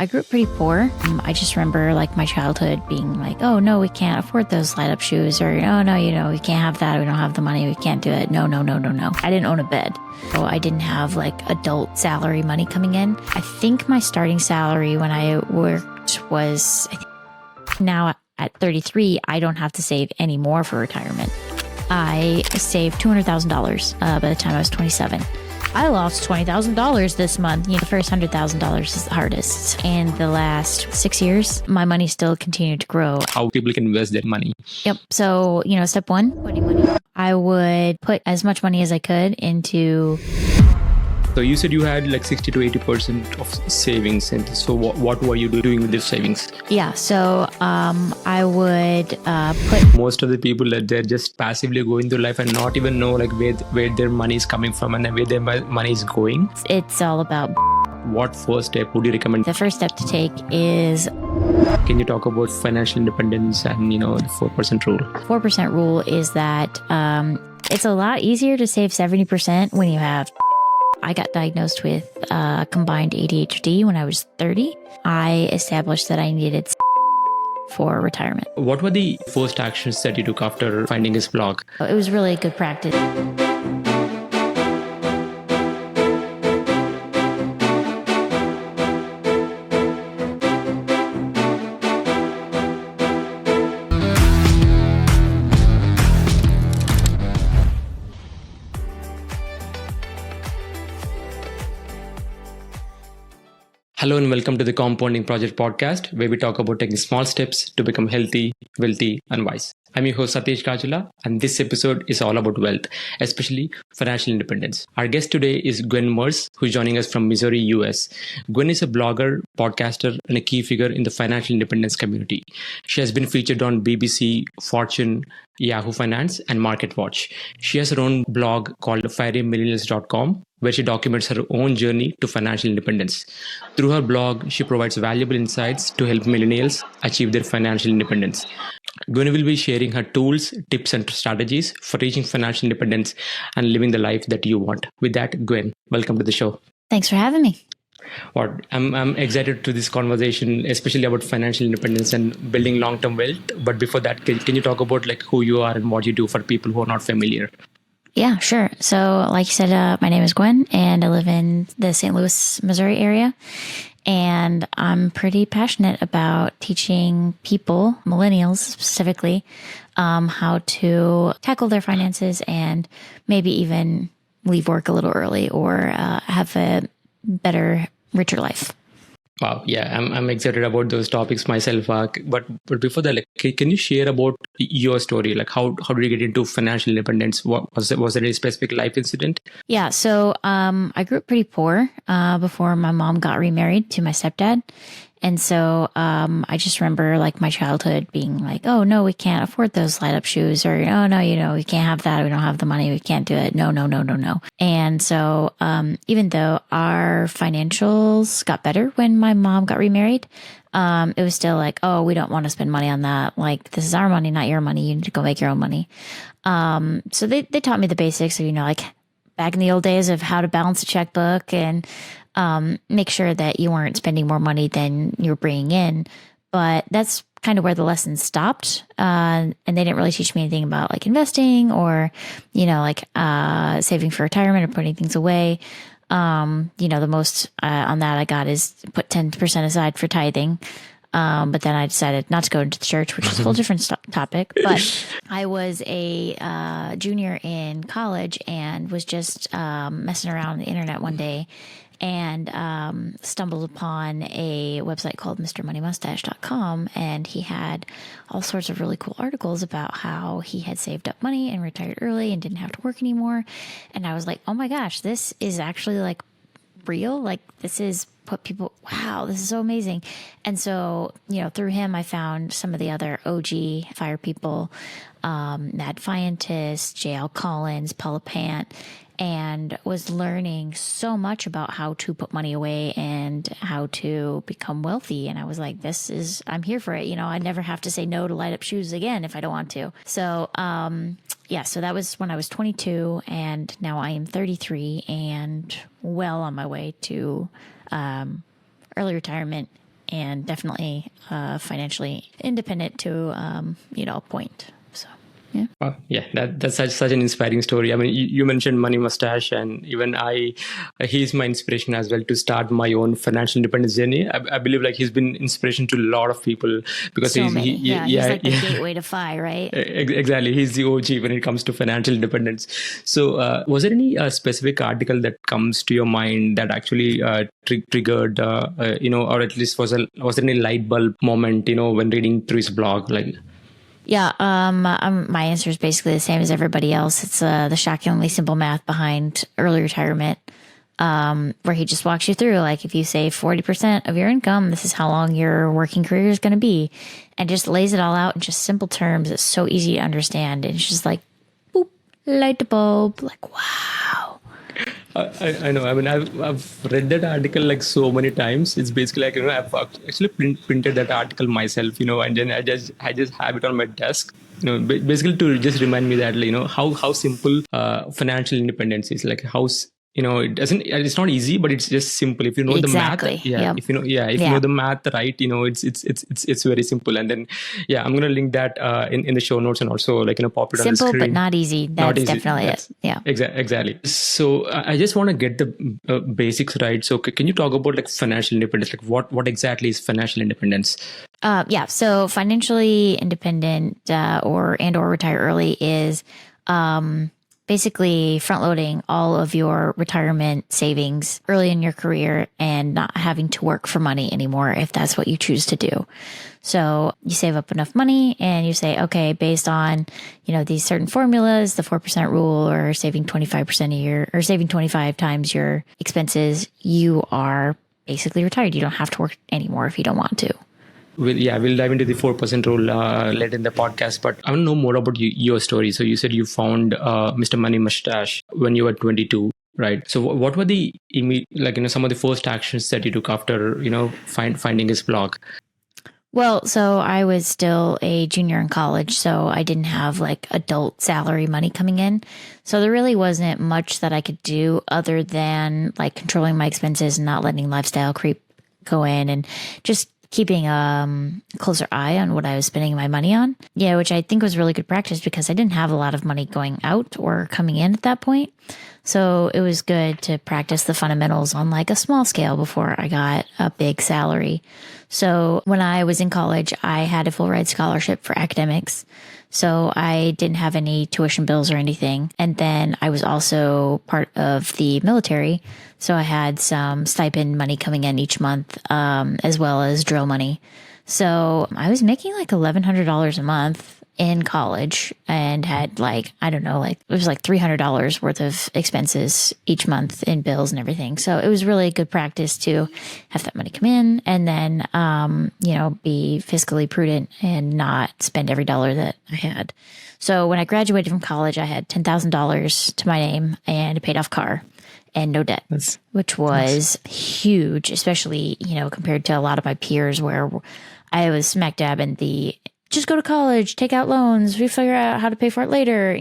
I grew up pretty poor. I just remember like my childhood being like, oh no, we can't afford those light up shoes, or oh no, we can't have that. We don't have the money. We can't do it. No. I didn't own a bed. So I didn't have like adult salary money coming in. I think my starting salary when I worked was, now at 33, I don't have to save any more for retirement. I saved $200,000 by the time I was 27. I lost $20,000 this month. The first $100,000 is the hardest. And the last 6 years, my money still continued to grow. How people can invest their money. Yep. So, step one, putting money. I would put as much money as I could into... So you said you had like 60 to 80% of savings. And so what were you doing with these savings? Yeah. So I would put... Most of the people that they're just passively going through life and not even know like where their money is coming from and where their money is going. It's all about... What first step would you recommend? The first step to take is... Can you talk about financial independence and, the 4% rule? 4% rule is that it's a lot easier to save 70% when you have... I got diagnosed with combined ADHD when I was 30. I established that I needed for retirement. What were the first actions that you took after finding his blog? It was really good practice. Hello and welcome to the Compounding Project podcast, where we talk about taking small steps to become healthy, wealthy, and wise. I'm your host Satish Kajula, and this episode is all about wealth, especially financial independence. Our guest today is Gwen Merz, who's joining us from Missouri, US. Gwen is a blogger, podcaster, and a key figure in the financial independence community. She has been featured on BBC, Fortune, Yahoo Finance, and MarketWatch. She has her own blog called FireMillennials.com, where she documents her own journey to financial independence. Through her blog, she provides valuable insights to help millennials achieve their financial independence. Gwen will be sharing her tools, tips, and strategies for reaching financial independence and living the life that you want. With that, Gwen, welcome to the show. Thanks for having me. I'm excited to this conversation, especially about financial independence and building long-term wealth. But before that, can you talk about like who you are and what you do for people who are not familiar? Yeah, sure. So like you said, my name is Gwen and I live in the St. Louis, Missouri area. And I'm pretty passionate about teaching people, millennials specifically, how to tackle their finances and maybe even leave work a little early or have a better, richer life. Wow. Yeah, I'm excited about those topics myself. But before that, like, can you share about your story? Like, how did you get into financial independence? Was there a specific life incident? Yeah. So I grew up pretty poor before my mom got remarried to my stepdad. And so I just remember like my childhood being like, oh no, we can't afford those light up shoes, or oh no, we can't have that. We don't have the money. We can't do it. No. And so even though our financials got better when my mom got remarried, it was still like, oh, we don't want to spend money on that. Like, this is our money, not your money. You need to go make your own money. So they taught me the basics of, like back in the old days of how to balance a checkbook and make sure that you weren't spending more money than you're bringing in. But that's kind of where the lessons stopped. And they didn't really teach me anything about like investing or, like saving for retirement or putting things away. The most on that I got is put 10% aside for tithing. But then I decided not to go into the church, which is a whole different topic. But I was a junior in college and was just messing around on the internet one day and stumbled upon a website called MrMoneyMustache.com. And he had all sorts of really cool articles about how he had saved up money and retired early and didn't have to work anymore. And I was like, oh my gosh, this is actually like real. Like, this is what people, wow, this is so amazing. And so, through him, I found some of the other OG FIRE people, Mad Fientist, JL Collins, Paula Pant, and was learning so much about how to put money away and how to become wealthy. And I was like, I'm here for it. I never have to say no to light up shoes again if I don't want to. So, so that was when I was 22, and now I am 33 and well on my way to early retirement and definitely financially independent to, a point. So. Yeah. That's such an inspiring story. I mean, you mentioned Money Mustache, and even he's my inspiration as well to start my own financial independence journey. I believe like he's been inspiration to a lot of people because he's like the gateway to FI, right? Exactly. He's the OG when it comes to financial independence. So, was there any specific article that comes to your mind that actually triggered, or at least was there any light bulb moment, when reading through his blog, like? Yeah, my answer is basically the same as everybody else. It's the shockingly simple math behind early retirement, where he just walks you through, like, if you save 40% of your income, this is how long your working career is going to be, and just lays it all out in just simple terms. It's so easy to understand. It's just like, boop, light bulb, like, wow. I know. I mean, I've read that article like so many times. It's basically like, I've actually printed that article myself, and then I just have it on my desk, basically to just remind me that, how simple financial independence is. Like how it's not easy, but it's just simple. If you know the math, if you know the math, right, it's very simple. And then, I'm going to link that in the show notes, and also like, pop it on the screen. Simple, but not easy. That's definitely it. Yeah. Exactly. So I just want to get the basics right. So can you talk about like financial independence? Like what exactly is financial independence? So financially independent, or retire early is, basically front loading all of your retirement savings early in your career and not having to work for money anymore if that's what you choose to do. So you save up enough money and you say, okay, based on, these certain formulas, the 4% rule, or saving 25% a year, or saving 25 times your expenses, you are basically retired. You don't have to work anymore if you don't want to. We'll dive into the 4% rule later in the podcast, but I want to know more about your story. So you said you found Mr. Money Mustache when you were 22, right? So what were the some of the first actions that you took after finding his blog? Well, so I was still a junior in college, so I didn't have like adult salary money coming in. So there really wasn't much that I could do other than like controlling my expenses and not letting lifestyle creep go in, and just keeping a closer eye on what I was spending my money on. Yeah, which I think was really good practice because I didn't have a lot of money going out or coming in at that point. So it was good to practice the fundamentals on like a small scale before I got a big salary. So when I was in college, I had a full ride scholarship for academics. So I didn't have any tuition bills or anything. And then I was also part of the military. So I had some stipend money coming in each month, as well as drill money. So I was making like $1,100 a month in college and had it was like $300 worth of expenses each month in bills and everything. So it was really good practice to have that money come in and then, be fiscally prudent and not spend every dollar that I had. So when I graduated from college, I had $10,000 to my name and a paid off car and no debt, which was huge, especially, compared to a lot of my peers where I was smack dab in the just go to college, take out loans, we figure out how to pay for it later,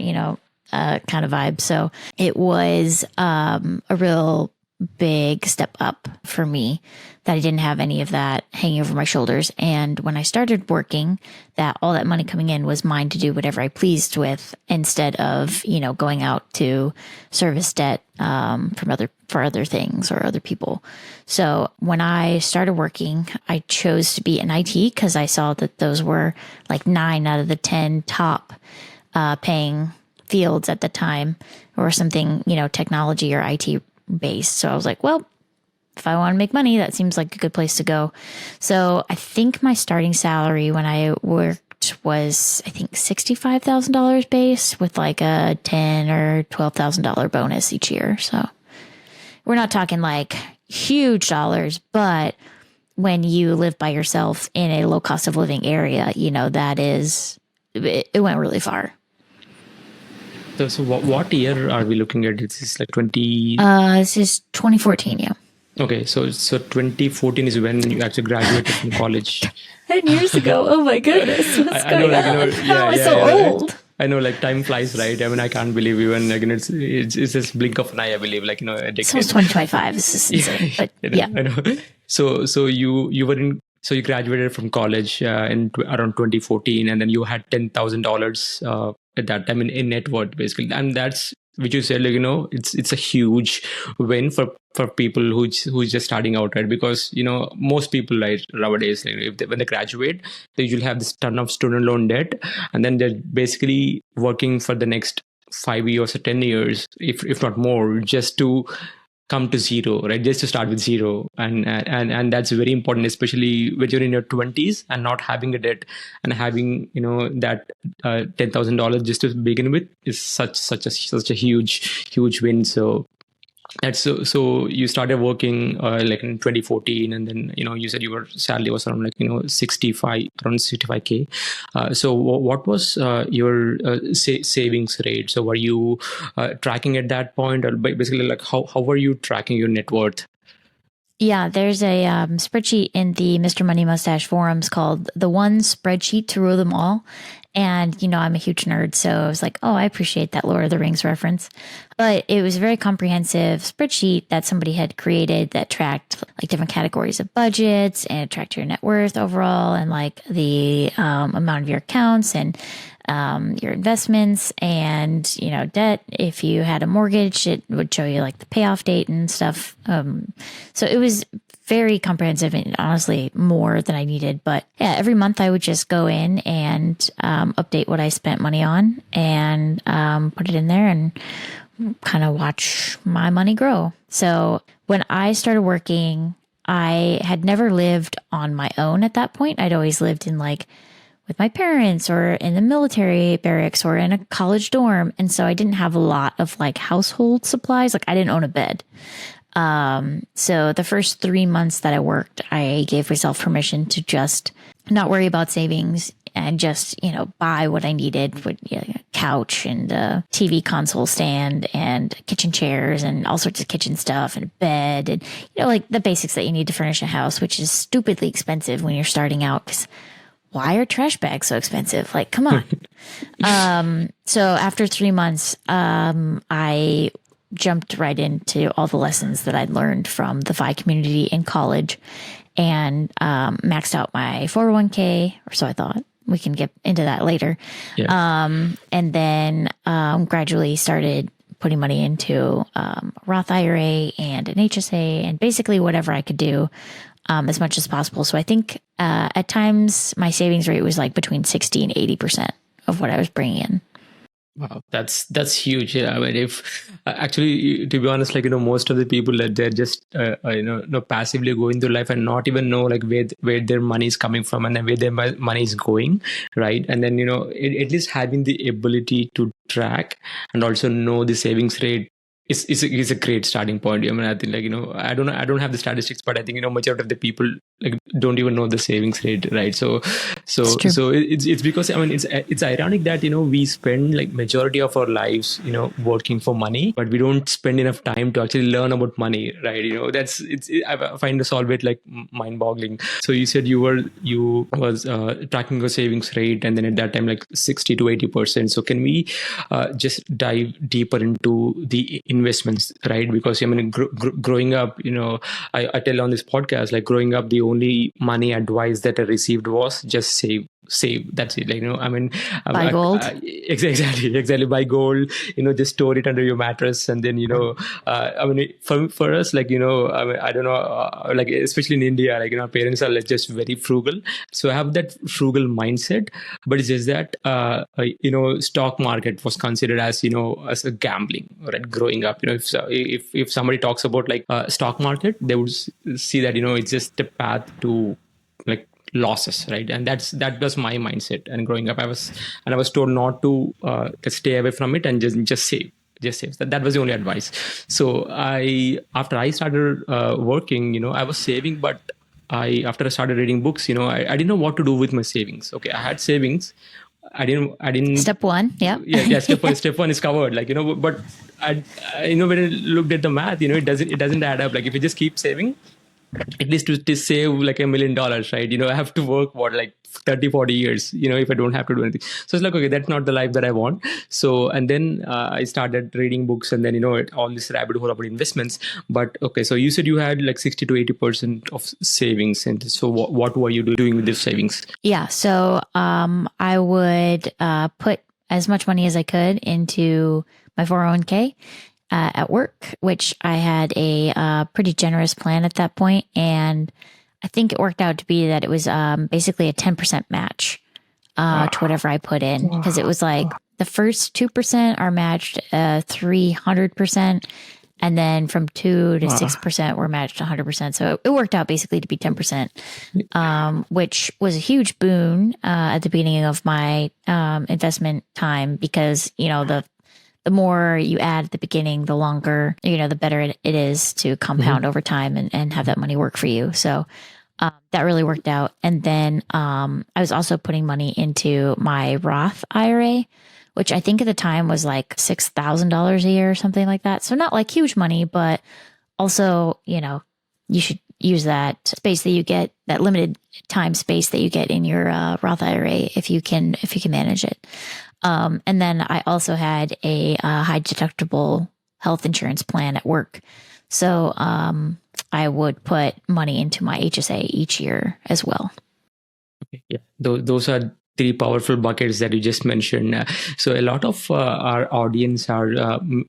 kind of vibe. So it was a real big step up for me that I didn't have any of that hanging over my shoulders. And when I started working, that all that money coming in was mine to do whatever I pleased with instead of, going out to service debt for other things or other people. So when I started working, I chose to be in IT because I saw that those were like 9 out of the 10 top paying fields at the time, or something, technology or IT based. So I was like, well, if I want to make money, that seems like a good place to go. So I think my starting salary when I worked was, I think, $65,000 base with like a $10,000 or $12,000 bonus each year. So we're not talking like huge dollars, but when you live by yourself in a low cost of living area, it went really far. So what year are we looking at? Is this like 20? This is 2014, yeah. Okay, so 2014 is when you actually graduated from college. 10 years ago. Oh my goodness, what's going on? How am I so old? I know, like time flies, right? I mean, I can't believe even it's just blink of an eye. I believe, a decade. So it's 2025. This is insane. But I know. So you were in So you graduated from college around 2014, and then you had $10,000 at that time in net worth, basically. And that's which you said, like, it's a huge win for people who's just starting out, right? Because most people, right, nowadays, like, when they graduate, they usually have this ton of student loan debt, and then they're basically working for the next 5 years or 10 years, if not more, just to come to zero, right? Just to start with zero. And that's very important, especially when you're in your 20s and not having a debt, and having that $10,000 just to begin with is such a huge win. So that's so you started working like in 2014, and then you said your salary was around like 65k. So what was your savings rate? So were you tracking at that point, or basically, like, how were you tracking your net worth? Yeah, there's a spreadsheet in the Mr. Money Mustache forums called the one spreadsheet to rule them all. And, I'm a huge nerd, so I was like, oh, I appreciate that Lord of the Rings reference. But it was a very comprehensive spreadsheet that somebody had created that tracked like different categories of budgets, and it tracked your net worth overall, and like the amount of your accounts, and your investments, and debt. If you had a mortgage, it would show you like the payoff date and stuff. So it was very comprehensive, and honestly more than I needed. But yeah, every month I would just go in and update what I spent money on, and put it in there, and kind of watch my money grow. So when I started working, I had never lived on my own at that point. I'd always lived in like with my parents, or in the military barracks, or in a college dorm. And so I didn't have a lot of like household supplies. Like I didn't own a bed. So the first 3 months that I worked, I gave myself permission to just not worry about savings, and just, buy what I needed with a couch, and a TV console stand, and kitchen chairs, and all sorts of kitchen stuff, and a bed, and, like the basics that you need to furnish a house, which is stupidly expensive when you're starting out. 'Cause why are trash bags so expensive? Like, come on. So after 3 months, I jumped right into all the lessons that I'd learned from the FI community in college, and maxed out my 401k, or so I thought. We can get into that later. Yeah. And then gradually started putting money into Roth IRA and an HSA, and basically whatever I could do as much as possible. So I think at times my savings rate was like between 60 and 80% of what I was bringing in. Wow, that's huge. Yeah, I mean, if actually, to be honest, like most of the people that they're just passively going through life and not even know like where their money is coming from, and then where their money is going, right? And then at least having the ability to track and also know the savings rate is a great starting point. I mean, I think like I don't have the statistics, but I think majority of the people like don't even know the savings rate, right? So it's because I mean it's ironic that we spend like majority of our lives working for money, but we don't spend enough time to actually learn about money, right? I find this all bit like mind-boggling. So you said you was tracking your savings rate, and then at that time like 60 to 80%. So can we just dive deeper into the investments, right? Because I mean growing up, I tell on this podcast, like growing up, the only money advice that I received was just save. That's it. Like I mean, buy gold. Exactly. Buy gold. Just store it under your mattress, and then I mean, for us, like I mean, I don't know, like especially in India, like our parents are like just very frugal. So I have that frugal mindset, but it's just that stock market was considered as as a gambling, right? Growing up, if somebody talks about like stock market, they would see that it's just a path to like losses, right? And that was my mindset. And growing up, I was told not to stay away from it and just save. That was the only advice. So after I started working, I was saving, but after I started reading books, I didn't know what to do with my savings. Okay, I had savings. I didn't. Step one, yeah. Yeah. Step one is covered, like but I when I looked at the math, it doesn't add up. Like if you just keep saving, at least to save like $1 million, right? I have to work like 30, 40 years, if I don't have to do anything. So it's like, okay, that's not the life that I want. So, and then I started reading books, and then, all this rabbit hole about investments. But okay, so you said you had like 60 to 80% of savings. And so what were you doing with these savings? Yeah. So I would put as much money as I could into my 401k at work, which I had a pretty generous plan at that point. And I think it worked out to be that it was basically a 10% match to whatever I put in, because it was like the first 2% are matched 300%. And then from 2 to 6% were matched 100%. So it worked out basically to be 10%, which was a huge boon at the beginning of my investment time, because, the more you add at the beginning, the longer, the better it is to compound over time and have that money work for you. So that really worked out. And then I was also putting money into my Roth IRA, which I think at the time was like $6,000 a year or something like that. So not like huge money, but also, you should use that space that you get, that limited time space that you get in your Roth IRA if you can manage it. And then I also had a high deductible health insurance plan at work. So I would put money into my HSA each year as well. Okay, yeah, those are three powerful buckets that you just mentioned. So a lot of our audience are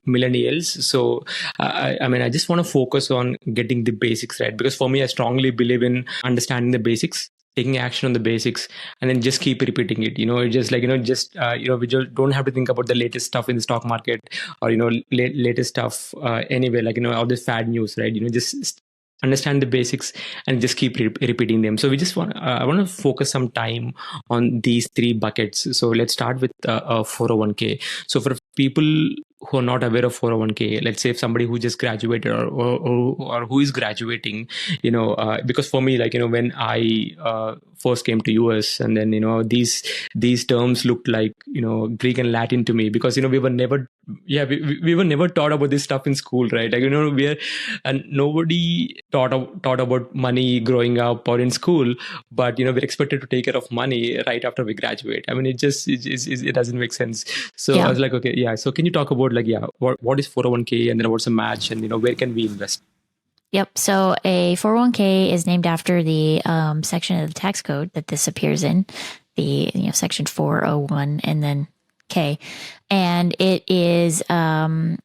millennials. So I just want to focus on getting the basics right, because for me, I strongly believe in understanding the basics, taking action on the basics, and then just keep repeating it. It's just like, we just don't have to think about the latest stuff in the stock market, or, latest stuff anyway, like, all this fad news, right? Just understand the basics and just keep repeating them. So I want to focus some time on these three buckets. So let's start with 401k. So for people who are not aware of 401k, let's say if somebody who just graduated or who is graduating, because for me, like, when I first came to US, and then, these terms looked like, Greek and Latin to me, because, we were never, we were never taught about this stuff in school, right? Like, and nobody taught about money growing up or in school, but, we're expected to take care of money right after we graduate. I mean, it doesn't make sense. So I was like, okay, yeah. So can you talk about like, what is 401k, and then what's a match, and, where can we invest? Yep. So a 401k is named after the section of the tax code that this appears in, the section 401 and then K, and it is a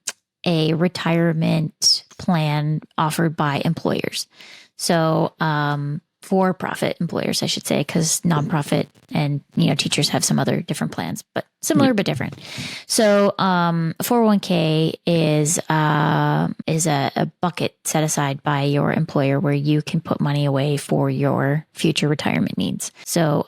retirement plan offered by employers. So for-profit employers, I should say, because nonprofit and teachers have some other different plans, but similar but different. So 401k is a bucket set aside by your employer where you can put money away for your future retirement needs. So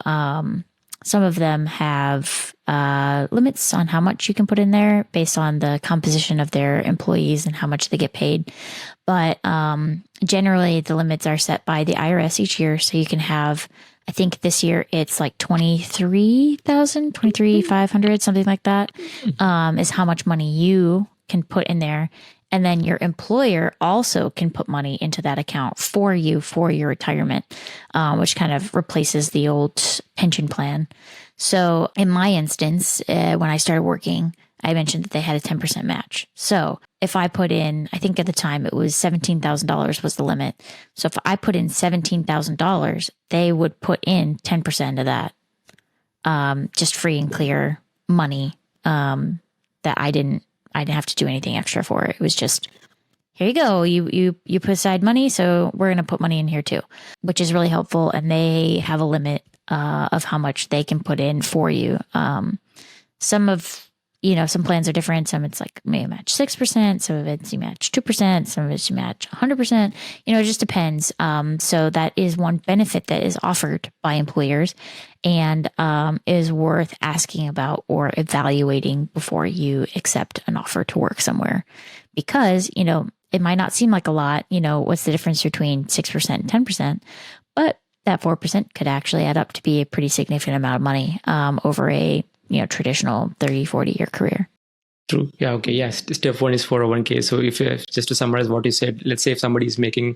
some of them have limits on how much you can put in there based on the composition of their employees and how much they get paid. But generally, the limits are set by the IRS each year. So you can have, I think this year it's like 23,500, something like that, is how much money you can put in there. And then your employer also can put money into that account for you for your retirement, which kind of replaces the old pension plan. So in my instance, when I started working, I mentioned that they had a 10% match. So if I put in, I think at the time it was $17,000 was the limit. So if I put in $17,000, they would put in 10% of that, just free and clear money that I didn't have to do anything extra for. It was just, here you go. You put aside money, so we're going to put money in here too, which is really helpful. And they have a limit of how much they can put in for you. Some plans are different. Some it's like maybe match 6%. Some of it's you match 2%. Some of it's you match 100%. It just depends. So that is one benefit that is offered by employers and is worth asking about or evaluating before you accept an offer to work somewhere. Because, it might not seem like a lot. What's the difference between 6% and 10%? But that 4% could actually add up to be a pretty significant amount of money over a traditional 30, 40-year career. True. Yeah. Okay. Yes. Step one is 401k. So if just to summarize what you said, let's say if somebody is making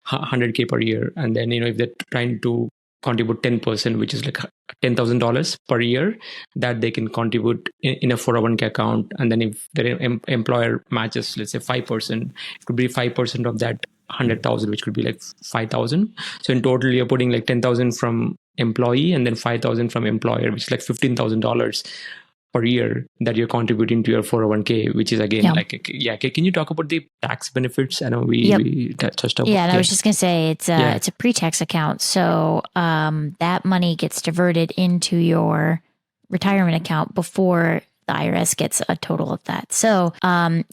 100k per year, and then if they're trying to contribute 10%, which is like $10,000 per year, that they can contribute in a 401k account, and then if their employer matches, let's say 5%, it could be 5% of that 100,000, which could be like 5,000. So in total, you're putting like 10,000 from employee and then 5,000 from employer, which is like $15,000 per year that you're contributing to your 401k, which is again Can you talk about the tax benefits? I know we touched about. Yeah, and I was just gonna say it's a pre-tax account, so that money gets diverted into your retirement account before the IRS gets a total of that. So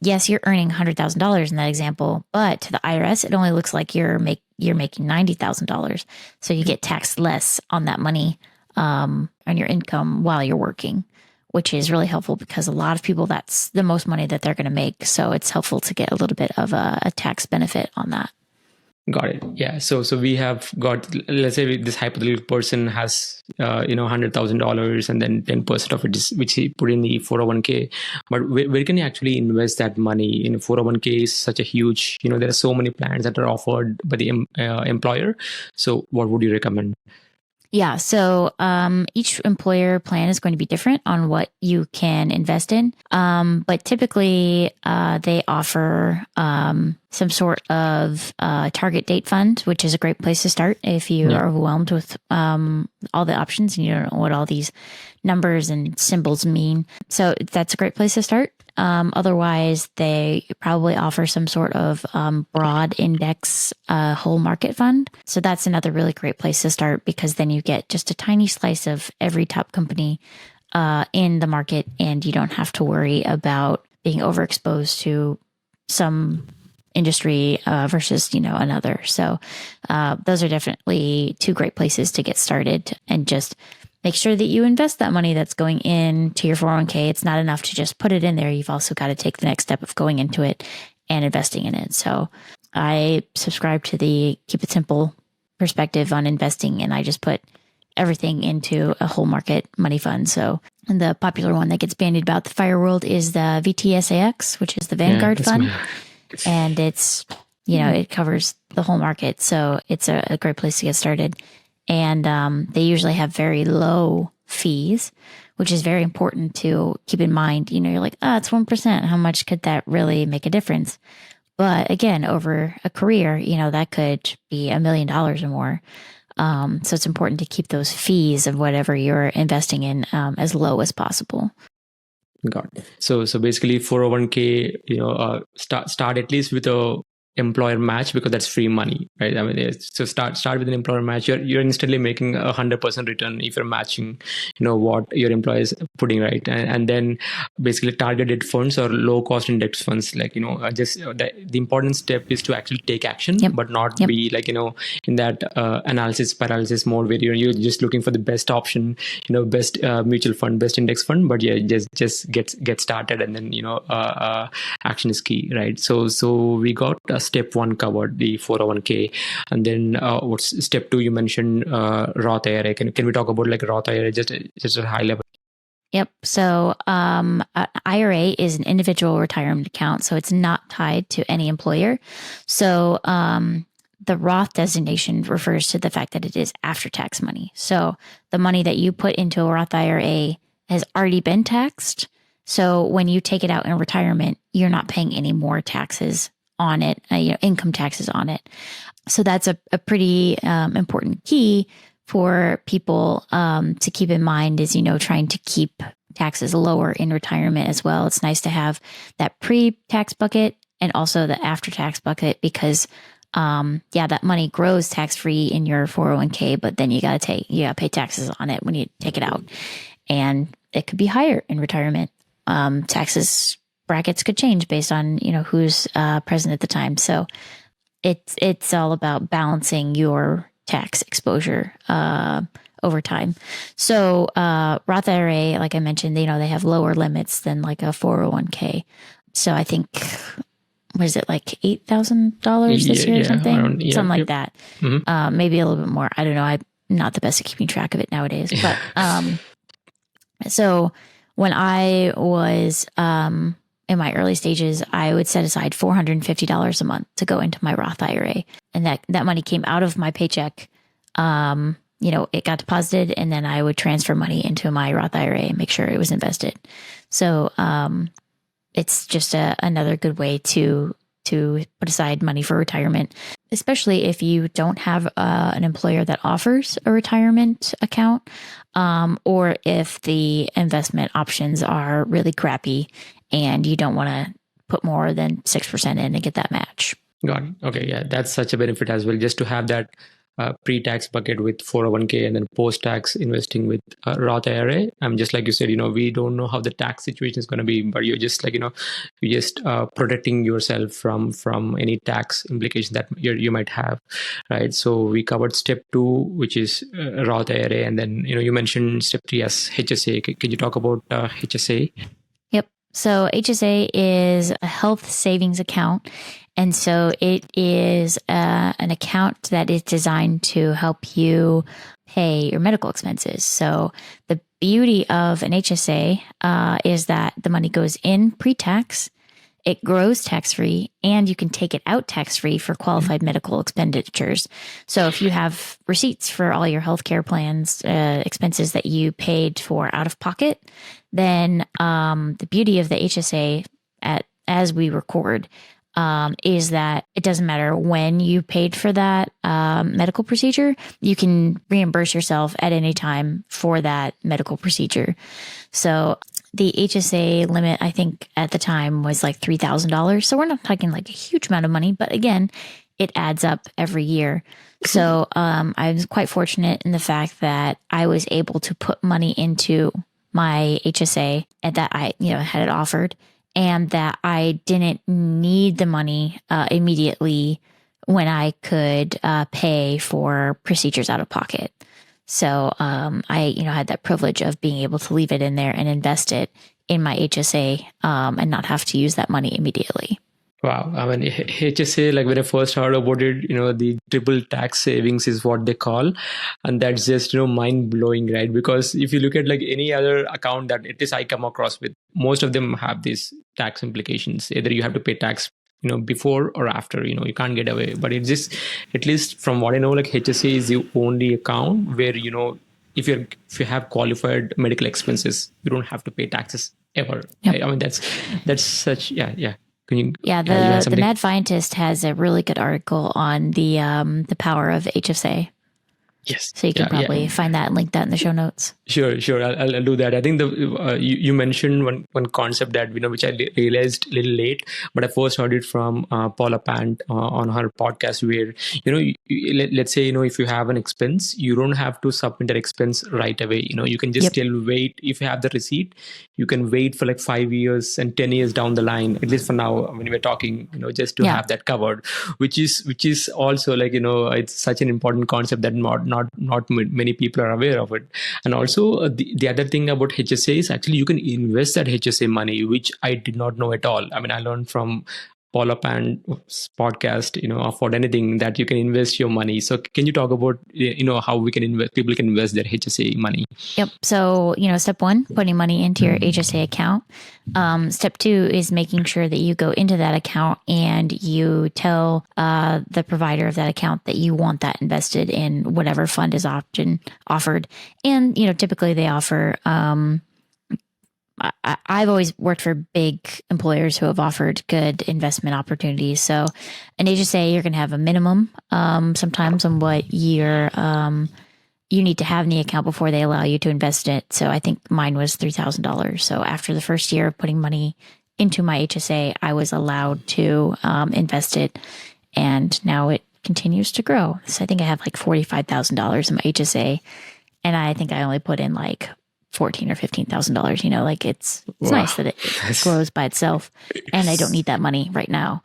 yes, you're earning $100,000 in that example, but to the IRS, it only looks like you're making $90,000. So you get taxed less on that money on your income while you're working, which is really helpful because a lot of people, that's the most money that they're going to make. So it's helpful to get a little bit of a tax benefit on that. Got it. Yeah. So we have got, let's say this hypothetical person has, $100,000 and then 10% of it is, which he put in the 401k. But where can you actually invest that money? 401k is such a huge, there are so many plans that are offered by the employer. So what would you recommend? Yeah. So each employer plan is going to be different on what you can invest in. But typically they offer some sort of target date fund, which is a great place to start if you are overwhelmed with all the options and you don't know what all these numbers and symbols mean. So that's a great place to start. Otherwise, they probably offer some sort of broad index whole market fund. So that's another really great place to start because then you get just a tiny slice of every top company in the market, and you don't have to worry about being overexposed to some industry versus another. So those are definitely two great places to get started, and just make sure that you invest that money that's going into your 401k. It's not enough to just put it in there. You've also got to take the next step of going into it and investing in it. So I subscribe to the keep it simple perspective on investing, and I just put everything into a whole market money fund. So the popular one that gets bandied about the fire world is the VTSAX, which is the Vanguard fund. And it's, it covers the whole market. So it's a great place to get started. And they usually have very low fees, which is very important to keep in mind. You're like, it's 1%. How much could that really make a difference? But again, over a career, that could be $1 million or more. So it's important to keep those fees of whatever you're investing in as low as possible. Got it. So basically 401k, start at least with a employer match, because that's free money, right? I mean, so start with an employer match. You're instantly making 100% return if you're matching, what your employer is putting, right? And then basically targeted funds or low cost index funds, like the important step is to actually take action, but not be like in that analysis paralysis mode where you're just looking for the best option, best mutual fund, best index fund. But just get started, and then action is key, right? So we got step one covered, the 401k, and then what's step two? You mentioned Roth IRA. Can we talk about like Roth IRA just at high level? Yep. So IRA is an individual retirement account, so it's not tied to any employer. So the Roth designation refers to the fact that it is after-tax money. So the money that you put into a Roth IRA has already been taxed. So when you take it out in retirement, you're not paying any more taxes on it, income taxes on it. So that's a pretty important key for people to keep in mind is, trying to keep taxes lower in retirement as well. It's nice to have that pre-tax bucket and also the after-tax bucket because, that money grows tax-free in your 401k, but then you got to pay taxes on it when you take it out. And it could be higher in retirement. Taxes brackets could change based on, who's present at the time. So it's all about balancing your tax exposure over time. So Roth IRA, like I mentioned, they have lower limits than like a 401k. So I think, what is it, like $8,000 this year or something? Around, something like that. Mm-hmm. Maybe a little bit more. I don't know. I'm not the best at keeping track of it nowadays. But so when I was in my early stages, I would set aside $450 a month to go into my Roth IRA. And that money came out of my paycheck. It got deposited, and then I would transfer money into my Roth IRA and make sure it was invested. So it's just another good way to put aside money for retirement, especially if you don't have an employer that offers a retirement account, or if the investment options are really crappy and you don't want to put more than 6% in and get that match. Got it. Okay, yeah, that's such a benefit as well, just to have that pre-tax bucket with 401k and then post-tax investing with Roth IRA. Just like you said, we don't know how the tax situation is going to be, but you're just like, you're just protecting yourself from any tax implications that you might have, right? So we covered step 2, which is Roth IRA, and then you mentioned step 3 as HSA. Can you talk about HSA? Yep. So HSA is a health savings account. And so it is an account that is designed to help you pay your medical expenses. So the beauty of an HSA is that the money goes in pre-tax, it grows tax-free, and you can take it out tax-free for qualified medical expenditures. So if you have receipts for all your healthcare plans, expenses that you paid for out of pocket, then the beauty of the HSA as we record is that it doesn't matter when you paid for that medical procedure, you can reimburse yourself at any time for that medical procedure. So the HSA limit, I think at the time, was like $3,000. So we're not talking like a huge amount of money, but again, it adds up every year. So I was quite fortunate in the fact that I was able to put money into my HSA and that I had it offered, and that I didn't need the money immediately when I could pay for procedures out of pocket. So I had that privilege of being able to leave it in there and invest it in my HSA and not have to use that money immediately. Wow. HSA, like when I first heard about it, the triple tax savings is what they call. And that's just, mind blowing, right? Because if you look at like any other account that at least I come across with, most of them have these tax implications. Either you have to pay tax, before or after, you can't get away. But it's just, at least from what I know, like HSA is the only account where, if you have qualified medical expenses, you don't have to pay taxes ever. Yep. Right? That's such, yeah. The Mad Scientist has a really good article on the power of HSA. Yes. So you can probably find that and link that in the show notes. Sure. I'll do that. I think you mentioned one concept that which I realized a little late, but I first heard it from Paula Pant on her podcast, where let's say if you have an expense, you don't have to submit that expense right away. You can just still wait. If you have the receipt, you can wait for like 5 years and 10 years down the line. At least for now, when we're talking, just to have that covered, which is also like it's such an important concept that not many people are aware of it. And also the other thing about HSA is actually you can invest that HSA money, which I did not know at all. I learned from Paula Pant's podcast, afford anything, that you can invest your money. So can you talk about, how we can invest, people can invest their HSA money? Yep. So, step 1, putting money into your HSA account. Step 2 is making sure that you go into that account and you tell the provider of that account that you want that invested in whatever fund is often offered. And, typically they offer, I've always worked for big employers who have offered good investment opportunities. So an HSA, you're going to have a minimum sometimes on what you need to have in the account before they allow you to invest it. So I think mine was $3,000. So after the first year of putting money into my HSA, I was allowed to invest it. And now it continues to grow. So I think I have like $45,000 in my HSA. And I think I only put in like $14,000 or $15,000, like it's nice that it grows by itself, and I don't need that money right now.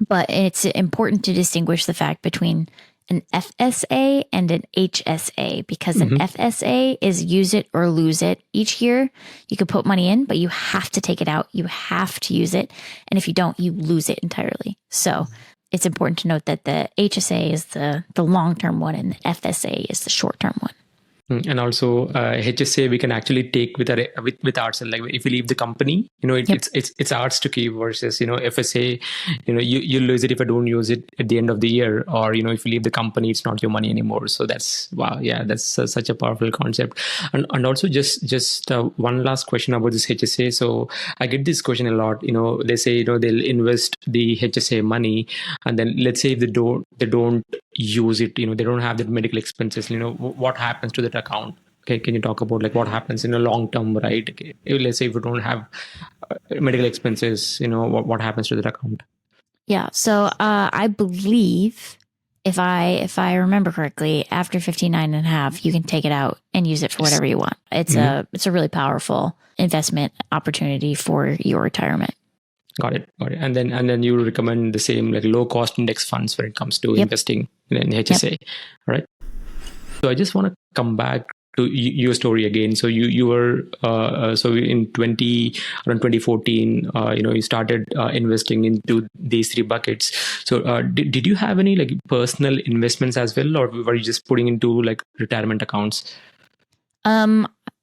But it's important to distinguish the fact between an FSA and an HSA, because an FSA is use it or lose it. Each year you could put money in, but you have to take it out. You have to use it. And if you don't, you lose it entirely. So it's important to note that the HSA is the long-term one and the FSA is the short-term one. And also HSA we can actually take with ourselves. Like if we leave the company, Yep. it's ours to keep, versus FSA, you lose it if I don't use it at the end of the year, or if you leave the company, it's not your money anymore. So that's wow, yeah, that's such a powerful concept. And also just one last question about this HSA. So I get this question a lot. They say they'll invest the HSA money, and then let's say if they don't use it, they don't have that medical expenses, what happens to that account? Okay, can you talk about like what happens in a long term, right? Okay, let's say if you don't have medical expenses, what happens to that account? Yeah. So I believe if I remember correctly, after 59 and a half, you can take it out and use it for whatever you want. It's a really powerful investment opportunity for your retirement. Got it. And then you recommend the same like low cost index funds when it comes to investing in HSA. All right. So I just want to come back to your story again. So you were so in around 2014, you started investing into these three buckets. So did you have any like personal investments as well, or were you just putting into like retirement accounts?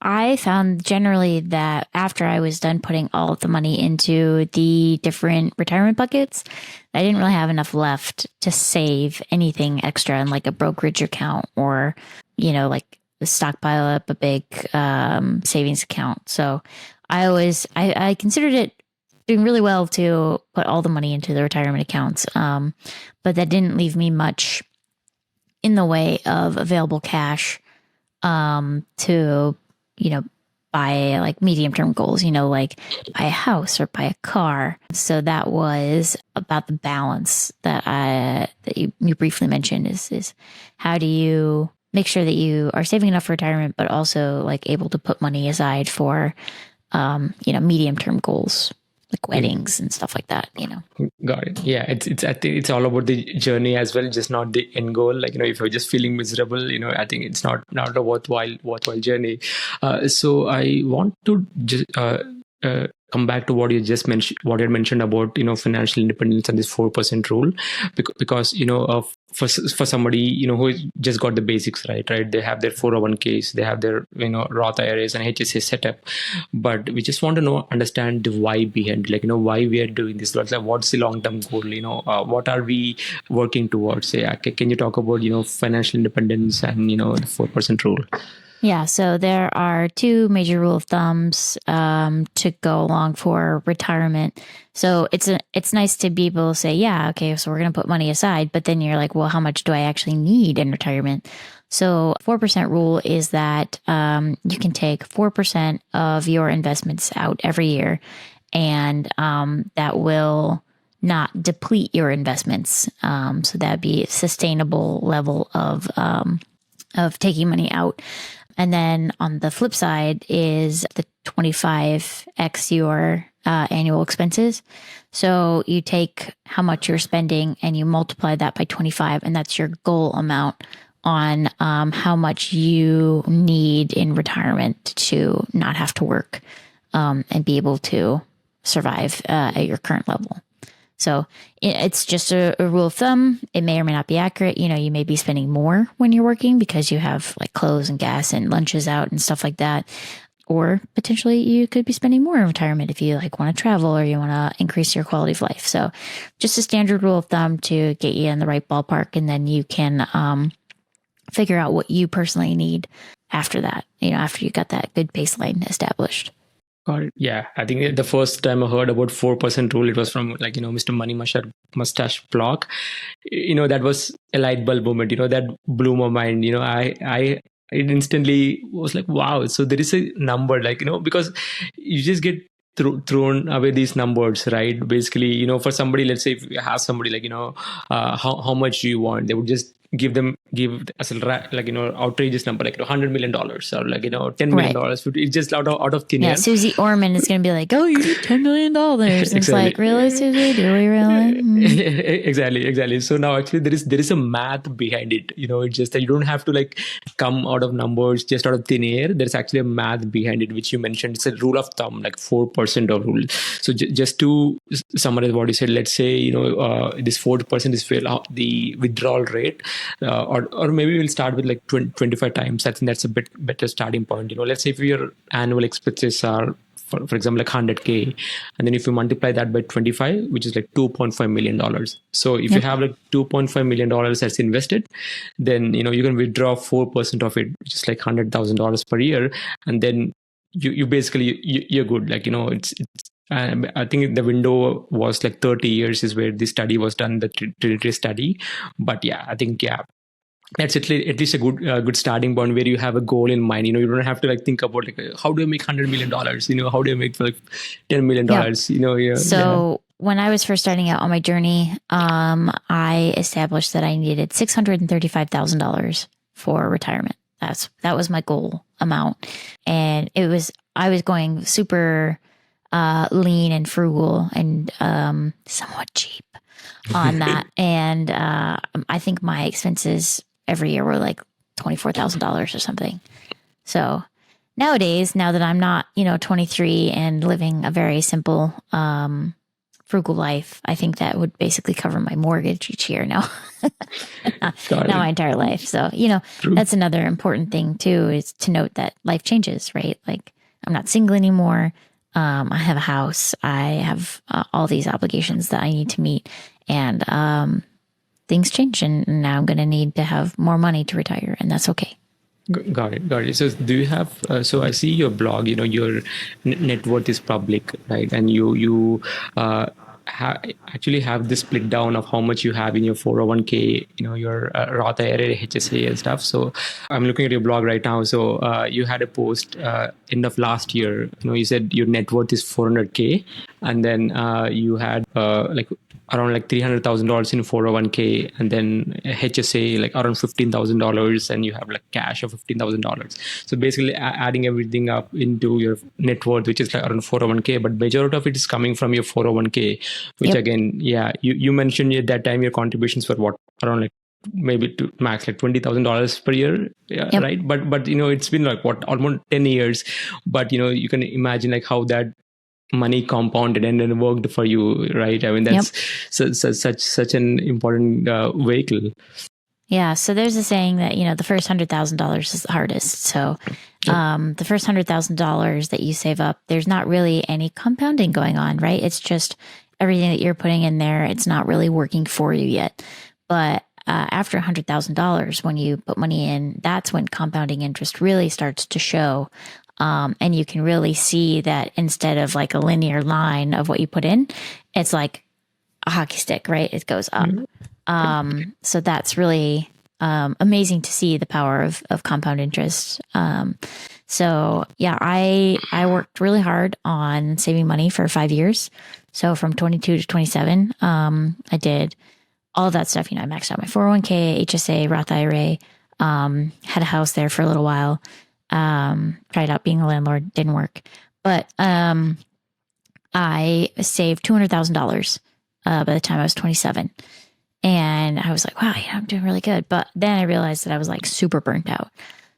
I found generally that after I was done putting all of the money into the different retirement buckets, I didn't really have enough left to save anything extra in like a brokerage account or, like stockpile up a big savings account. So I considered it doing really well to put all the money into the retirement accounts. But that didn't leave me much in the way of available cash to, buy like medium term goals, like buy a house or buy a car. So that was about the balance that you briefly mentioned is how do you make sure that you are saving enough for retirement, but also like able to put money aside for, medium term goals like weddings and stuff like that, Got it. Yeah, it's I think it's all about the journey as well, just not the end goal. Like if you're just feeling miserable, I think it's not a worthwhile journey. So I want to just come back to what you just mentioned, what you had mentioned about financial independence and this 4% rule, because for somebody who just got the basics right, they have their 401ks, they have their Roth IRAs and HSA setup, but we just want to understand the why behind, like why we are doing this, like what's the long term goal, what are we working towards. Yeah, can you talk about financial independence and the 4% rule? Yeah, so there are two major rule of thumbs to go along for retirement. So it's nice to be able to say, yeah, okay, so we're going to put money aside, but then you're like, well, how much do I actually need in retirement? So 4% rule is that you can take 4% of your investments out every year, and that will not deplete your investments. So that'd be a sustainable level of taking money out. And then on the flip side is the 25x your annual expenses. So you take how much you're spending and you multiply that by 25, and that's your goal amount on how much you need in retirement to not have to work and be able to survive at your current level. So it's just a rule of thumb. It may or may not be accurate. You may be spending more when you're working because you have like clothes and gas and lunches out and stuff like that. Or potentially you could be spending more in retirement if you like want to travel or you want to increase your quality of life. So just a standard rule of thumb to get you in the right ballpark. And then you can figure out what you personally need after that, after you got that good baseline established. Got it. Yeah, I think the first time I heard about 4% rule, it was from like Mr. Money Mustache blog. That was a light bulb moment. That blew my mind. I it instantly was like, wow. So there is a number, like because you just get thrown away these numbers, right? Basically, for somebody, let's say if you have somebody like how much do you want, they would just give as a like outrageous number like $100 million or like $10 million. Right. It's just out of thin air. Yeah, Susie Orman is going to be like, "Oh, you need $10 million." Exactly. It's like, really, Susie? Do we really? Exactly. So now actually there is a math behind it. It's just that you don't have to like come out of numbers just out of thin air. There's actually a math behind it, which you mentioned. It's a rule of thumb, like 4% of rule. So just to summarize what you said, let's say this 4% is the withdrawal rate. or maybe we'll start with like 25 times. I think that's a bit better starting point. Let's say if your annual expenses are, for example, like 100K, and then if you multiply that by 25, which is like $2.5 million. So if you have like $2.5 million that's invested, then you can withdraw 4% of it, which is like $100,000 per year, and then you basically you're good. Like it's I think the window was like 30 years is where the study was done, the Trinity study. But yeah, I think that's at least a good starting point where you have a goal in mind. You don't have to like think about like how do I make $100 million? How do I make like $10 million? So when I was first starting out on my journey, I established that I needed $635,000 for retirement. That was my goal amount, and I was going super lean and frugal and somewhat cheap on that. And I think my expenses every year were like $24,000 or something. So nowadays, now that I'm not, 23 and living a very simple, frugal life, I think that would basically cover my mortgage each year now. Not my entire life. So, that's another important thing too, is to note that life changes, right? Like I'm not single anymore. I have a house. I have all these obligations that I need to meet, and things change, and now I'm going to need to have more money to retire, and that's okay. Got it. So do you have? So I see your blog. Your net worth is public, right? And you actually have this split down of how much you have in your 401k, your Roth IRA, HSA, and stuff. So I'm looking at your blog right now. So you had a post end of last year. You said your net worth is 400k, and then you had like around like $300,000 in 401k, and then HSA like around $15,000, and you have like cash of $15,000. So basically adding everything up into your net worth, which is like around 401k, but majority of it is coming from your 401k, which again, you mentioned at that time your contributions were what, around like maybe to max like $20,000 per year, right? But it's been like what, almost 10 years, but you can imagine like how that money compounded and then worked for you, right? I mean, that's such an important vehicle. Yeah. So there's a saying that, the first $100,000 is the hardest. So the first $100,000 that you save up, there's not really any compounding going on, right? It's just everything that you're putting in there. It's not really working for you yet. But after $100,000, when you put money in, that's when compounding interest really starts to show. And you can really see that instead of like a linear line of what you put in, it's like a hockey stick, right? It goes up. So that's really amazing to see the power of compound interest. So yeah, I worked really hard on saving money for 5 years. So from 22 to 27, I did all of that stuff. I maxed out my 401k, HSA, Roth IRA, had a house there for a little while. Tried out being a landlord, didn't work, but I saved $200,000 by the time I was 27, and I was like, wow, I'm doing really good. But then I realized that I was like super burnt out,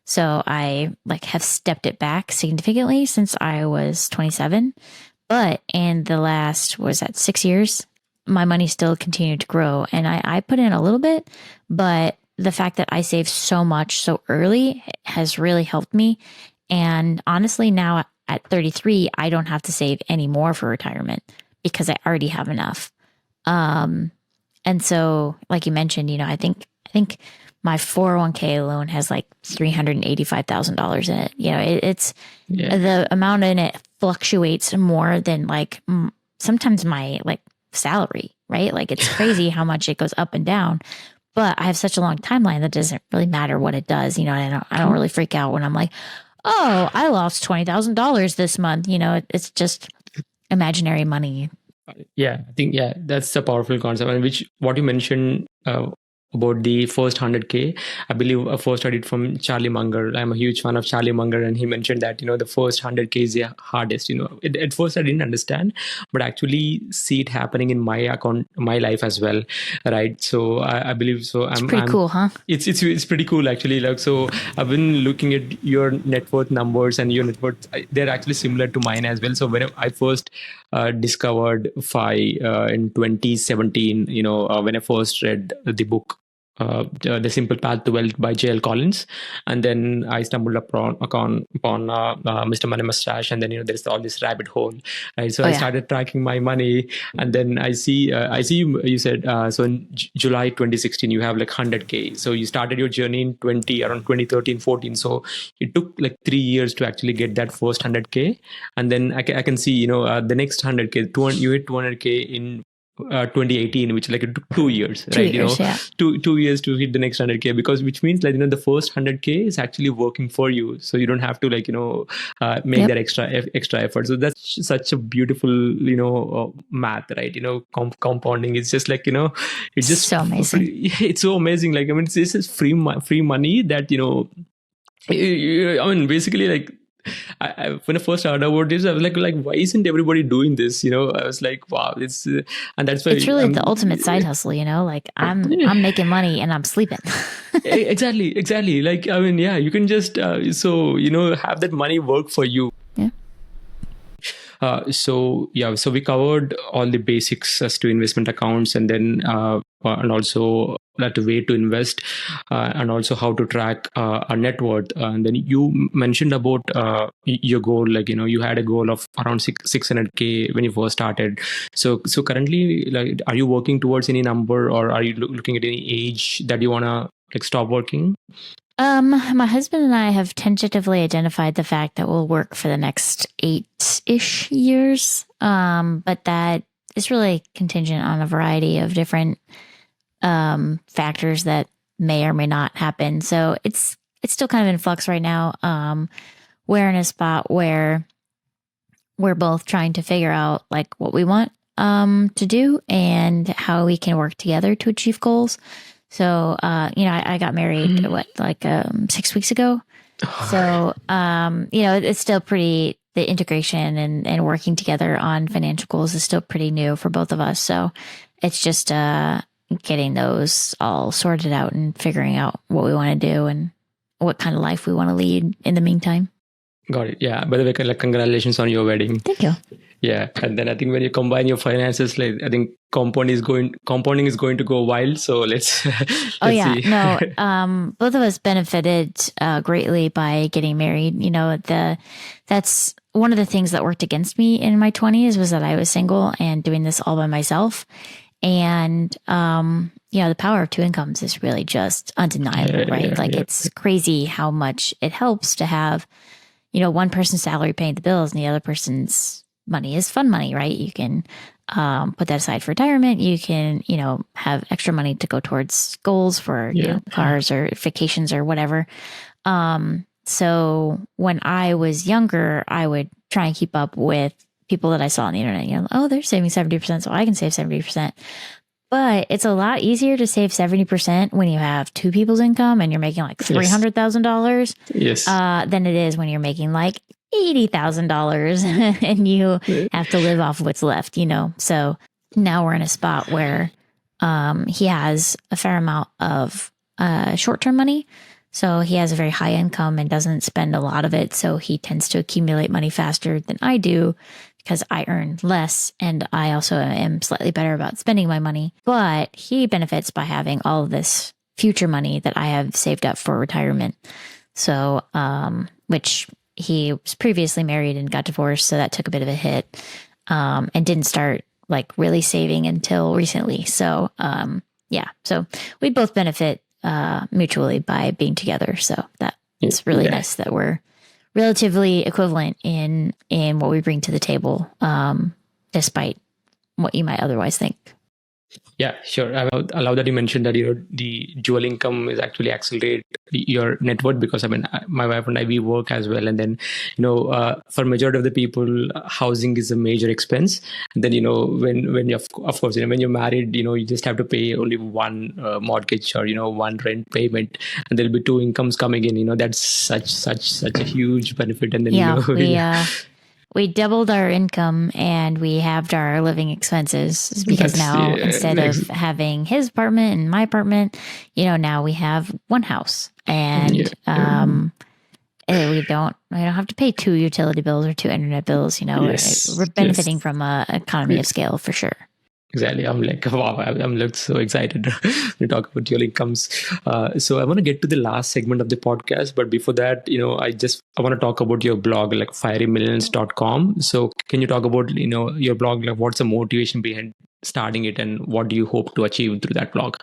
so I like have stepped it back significantly since I was 27. But in the last, was that 6 years, my money still continued to grow, and I put in a little bit, but the fact that I saved so much so early has really helped me. And honestly, now at 33, I don't have to save any more for retirement because I already have enough. And so, like you mentioned, I think my 401k alone has like $385,000 in it. It's the amount in it fluctuates more than like sometimes my like salary, right? Like it's crazy how much it goes up and down. But I have such a long timeline that doesn't really matter what it does. I don't really freak out when I'm like, oh, I lost $20,000 this month. It's just imaginary money. Yeah, I think, that's a powerful concept. And what you mentioned about the first 100K, I believe I first heard it from Charlie Munger. I'm a huge fan of Charlie Munger, and he mentioned that, the first 100K is the hardest. At first I didn't understand, but actually see it happening in my life as well, right? So I believe so. It's pretty cool, huh? It's pretty cool actually. Like, so I've been looking at your net worth numbers, and your net worth, they're actually similar to mine as well. So when I first discovered FI in 2017, when I first read the book The Simple Path to Wealth by J.L. Collins, and then I stumbled upon Mr. Money Mustache, and then there's all this rabbit hole, right? So I started tracking my money, and then I see you said so in July 2016 you have like 100K. So you started your journey in around 2013, 14. So it took like 3 years to actually get that first 100K, and then I can see the next 100K. You hit 200K in 2018, which like it took 2 years, right? 2 years to hit the next 100K, because which means like the first 100K is actually working for you, so you don't have to like make that extra effort. So that's such a beautiful math, right? Compounding is just like it's just so amazing. It's so amazing. Like, I mean, this is free money that I mean, basically, like, when I first heard about this, I was like, why isn't everybody doing this? I was like, wow, it's and that's why it's really the ultimate side hustle. Like I'm making money and I'm sleeping. Exactly. Like, I mean, yeah, you can just have that money work for you. Yeah. So we covered all the basics as to investment accounts, and then and also that way to invest, and also how to track a net worth. And then you mentioned about your goal, like you had a goal of around 600K when you first started. So currently, like, are you working towards any number, or are you looking at any age that you wanna like stop working? My husband and I have tentatively identified the fact that we'll work for the next 8-ish years. But that is really contingent on a variety of different factors that may or may not happen. So it's still kind of in flux right now. We're in a spot where we're both trying to figure out like what we want to do and how we can work together to achieve goals. So, I got married, 6 weeks ago. So, it's still pretty, the integration and working together on financial goals is still pretty new for both of us. So it's just getting those all sorted out and figuring out what we want to do and what kind of life we want to lead in the meantime. Got it. Yeah. By the way, like, congratulations on your wedding. Thank you. Yeah, and then I think when you combine your finances, like, I think compounding is going to go wild. So let's see. No, both of us benefited greatly by getting married. That's one of the things that worked against me in my 20s was that I was single and doing this all by myself. And the power of two incomes is really just undeniable, right? It's crazy how much it helps to have, one person's salary paying the bills and the other person's money is fun money, right? You can put that aside for retirement. You can, have extra money to go towards goals for cars or vacations or whatever. So when I was younger, I would try and keep up with people that I saw on the internet. They're saving 70%, so I can save 70%. But it's a lot easier to save 70% when you have two people's income and you're making like $300,000 than it is when you're making like $80,000 and you have to live off what's left, So now we're in a spot where he has a fair amount of short-term money. So he has a very high income and doesn't spend a lot of it. So he tends to accumulate money faster than I do because I earn less. And I also am slightly better about spending my money. But he benefits by having all of this future money that I have saved up for retirement. So, which he was previously married and got divorced. So that took a bit of a hit and didn't start like really saving until recently. So, so we both benefit mutually by being together. So that it's really nice that we're relatively equivalent in what we bring to the table, despite what you might otherwise think. Yeah, sure. I love that you mentioned that the dual income is actually accelerate your net worth, because I mean, my wife and I, we work as well, and then for majority of the people, housing is a major expense. And then when you of course when you're married, you just have to pay only one mortgage or one rent payment, and there'll be two incomes coming in. That's such a huge benefit. And then we doubled our income and we halved our living expenses because now instead of having his apartment and my apartment, now we have one house and we don't have to pay two utility bills or two internet bills. We're benefiting from an economy of scale for sure. Exactly. I'm like, wow, I'm like so excited to talk about your incomes. So I want to get to the last segment of the podcast. But before that, I want to talk about your blog, like firymillions.com. So can you talk about, your blog, like what's the motivation behind starting it and what do you hope to achieve through that blog?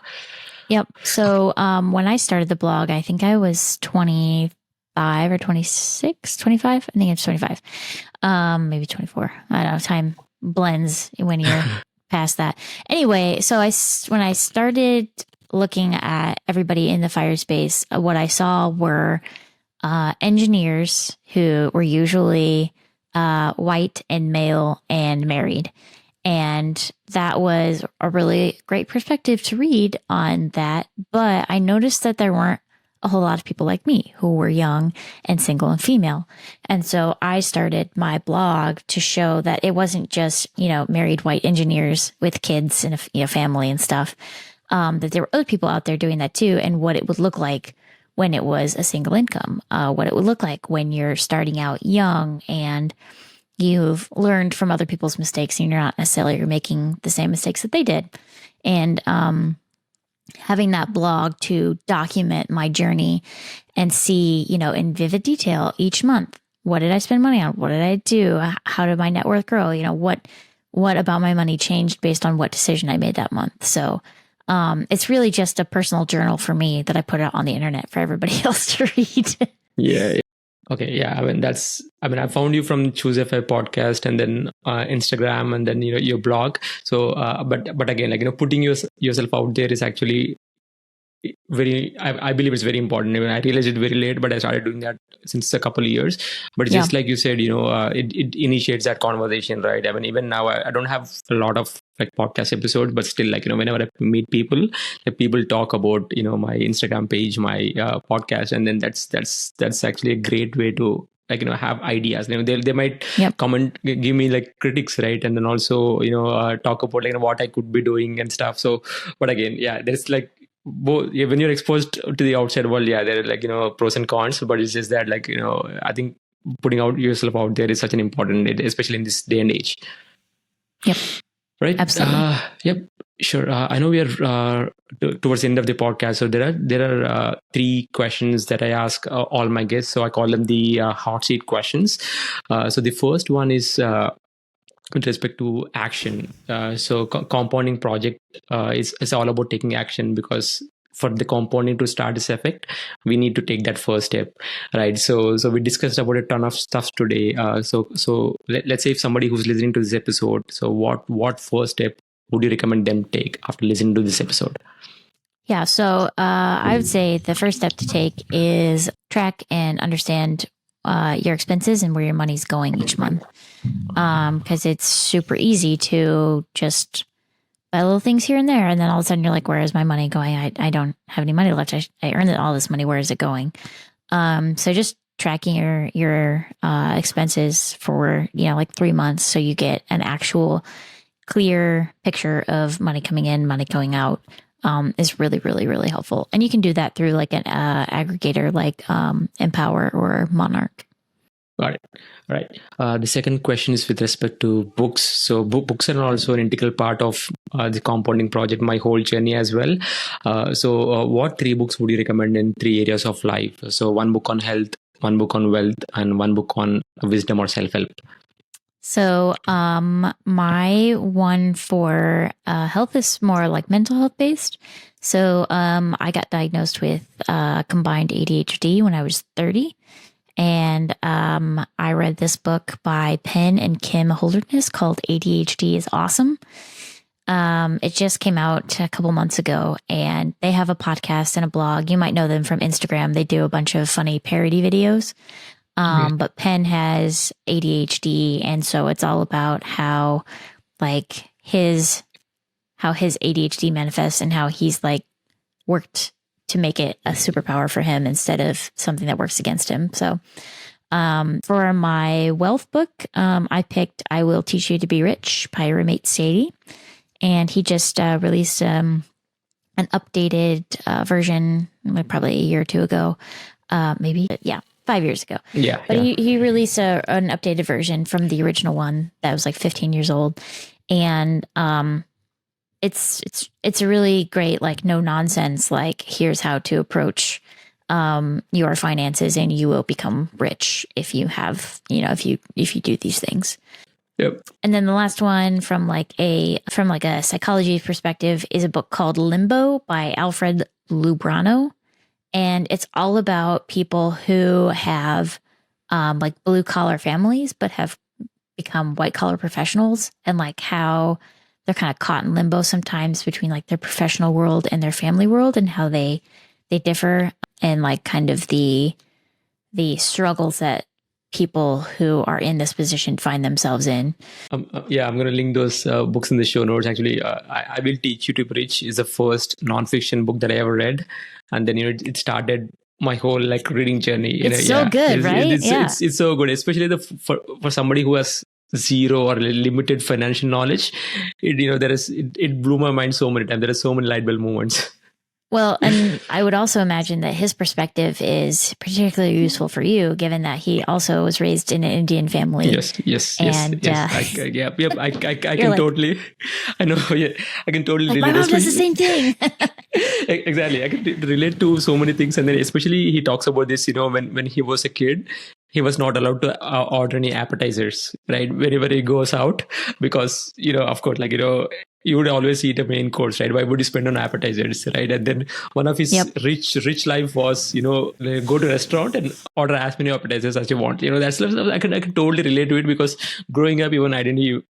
Yep. So when I started the blog, I think I was 25 or 26, 25. I think it's 25, maybe 24. I don't know. Time blends when you're past that. Anyway, so when I started looking at everybody in the fire space, what I saw were engineers who were usually white and male and married. And that was a really great perspective to read on that. But I noticed that there weren't a whole lot of people like me who were young and single and female. And so I started my blog to show that it wasn't just, married white engineers with kids and a family and stuff, that there were other people out there doing that too, and what it would look like when it was a single income, what it would look like when you're starting out young and you've learned from other people's mistakes and you're not necessarily making the same mistakes that they did. And having that blog to document my journey and see, in vivid detail each month, what did I spend money on? What did I do? How did my net worth grow? What about my money changed based on what decision I made that month? So it's really just a personal journal for me that I put out on the internet for everybody else to read. Yeah. Okay. Yeah. I found you from Choose FI podcast and then Instagram and then, your blog. So, but again, putting yourself out there is actually I believe it's very important. I mean, I realized it very late, but I started doing that since a couple of years. But just like you said, it initiates that conversation, right? I mean, even now I don't have a lot of like podcast episodes, but still, whenever I meet people, like people talk about, my Instagram page, my podcast, and then that's actually a great way to have ideas. They might comment, give me like critics, right? And then also talk about what I could be doing and stuff. So, but again, there's like both. When you're exposed to the outside world, there are pros and cons, but it's just that I think putting out yourself out there is such an important, especially in this day and age. Yep. Right. Absolutely. Yep. Sure. I know we are towards the end of the podcast, so there are 3 questions that I ask all my guests. So I call them the hot seat questions. So the first one is with respect to action. So compounding project is all about taking action, because for the compounding to start this effect, we need to take that first step, right? So we discussed about a ton of stuff today. So let's say if somebody who's listening to this episode, so what first step would you recommend them take after listening to this episode? Yeah, so I would say the first step to take is track and understand your expenses and where your money's going each month. Because it's super easy to just buy little things here and there. And then all of a sudden you're like, where is my money going? I don't have any money left. I earned all this money. Where is it going? So just tracking your expenses for, like 3 months. So you get an actual clear picture of money coming in, money going out, is really, really, really helpful. And you can do that through like an aggregator like Empower or Monarch. Got it. All right. The second question is with respect to books. So books are also an integral part of the compounding project, my whole journey as well. So what 3 books would you recommend in 3 areas of life? So 1 book on health, 1 book on wealth, and 1 book on wisdom or self-help. So my one for health is more like mental health based. So I got diagnosed with combined ADHD when I was 30. And I read this book by Penn and Kim Holderness called ADHD is Awesome. It just came out a couple months ago, and they have a podcast and a blog. You might know them from Instagram. They do a bunch of funny parody videos. But Penn has ADHD, and so it's all about how his ADHD manifests and how he's worked to make it a superpower for him instead of something that works against him. So for my wealth book, I picked I Will Teach You to Be Rich by Roommate Sadie. And he just released an updated version, probably a year or 2 ago, maybe, 5 years ago. Yeah. But he released an updated version from the original one that was 15 years old. And it's a really great, like, no nonsense, like, here's how to approach your finances and you will become rich if you have, if you do these things. Yep. And then the last one from like a psychology perspective is a book called Limbo by Alfred Lubrano. And it's all about people who have like blue collar families, but have become white collar professionals, and like how they're kind of caught in limbo sometimes between like their professional world and their family world, and how they differ, and like kind of the struggles that people who are in this position find themselves in. Yeah, I'm going to link those books in the show notes. Actually, I Will Teach You to be Rich is the first nonfiction book that I ever read. And then, it started my whole like reading journey. It's so good, right? It's so good, especially for somebody who has zero or limited financial knowledge. It blew my mind so many times. There are so many light bulb moments. Well, and I would also imagine that his perspective is particularly useful for you, given that he also was raised in an Indian family. Yes. And, Yes. I can like, totally. I know. Yeah, I can totally relate. My mom does the same thing. Exactly. I can relate to so many things, and then especially he talks about this. When he was a kid, he was not allowed to order any appetizers, right? Whenever he goes out, because of course, like you would always eat a main course, right? Why would you spend on appetizers, right? And then one of his rich life was, go to a restaurant and order as many appetizers as you want. That's I can totally relate to it, because growing up, even I didn't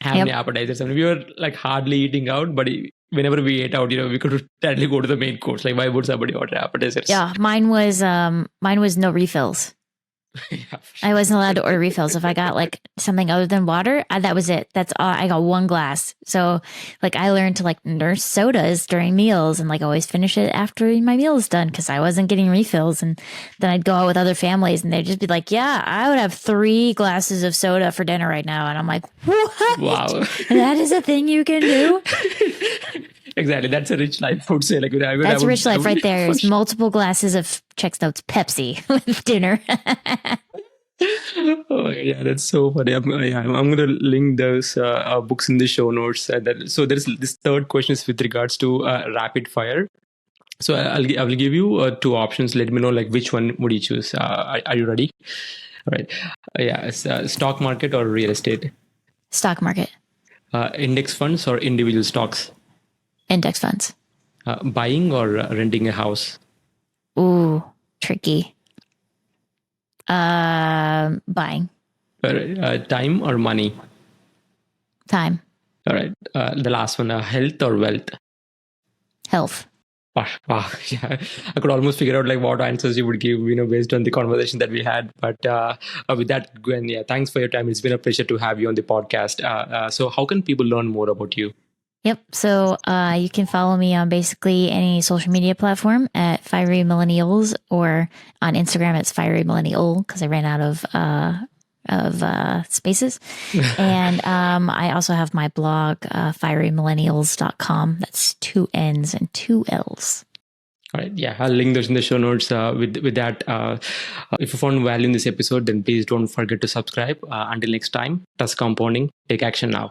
have any appetizers. I mean, we were like hardly eating out, but whenever we ate out, we could directly go to the main course. Like, why would somebody order appetizers? Yeah, mine was no refills. Yeah, I wasn't allowed to order refills. If I got like something other than water, that was it. That's all. I got one glass. So like I learned to like nurse sodas during meals and like always finish it after my meal is done, because I wasn't getting refills. And then I'd go out with other families and they'd just be like, yeah, I would have 3 glasses of soda for dinner right now. And I'm like, what? Wow. That is a thing you can do? Exactly. That's a rich life, I would say. That's rich life right there. Is multiple glasses of Chex Notes Pepsi with dinner. Oh yeah, that's so funny. I'm going to link those books in the show notes. So there's this third question is with regards to rapid fire. So I will give you 2 options. Let me know like which one would you choose. Are you ready? All right. Stock market or real estate? Stock market. Index funds or individual stocks? Index funds. Buying or renting a house? Ooh, tricky. Buying. All right. Time or money? Time. All right. The last one, health or wealth? Health. Wow. Yeah. I could almost figure out like what answers you would give, based on the conversation that we had. But with that, Gwen, thanks for your time. It's been a pleasure to have you on the podcast. So how can people learn more about you? Yep. So you can follow me on basically any social media platform at Fiery Millennials, or on Instagram it's Fiery Millennial, because I ran out of spaces. And I also have my blog, fierymillennials.com. That's 2 N's and 2 L's. All right. Yeah, I'll link those in the show notes. With that, if you found value in this episode, then please don't forget to subscribe. Until next time, trust compounding. Take action now.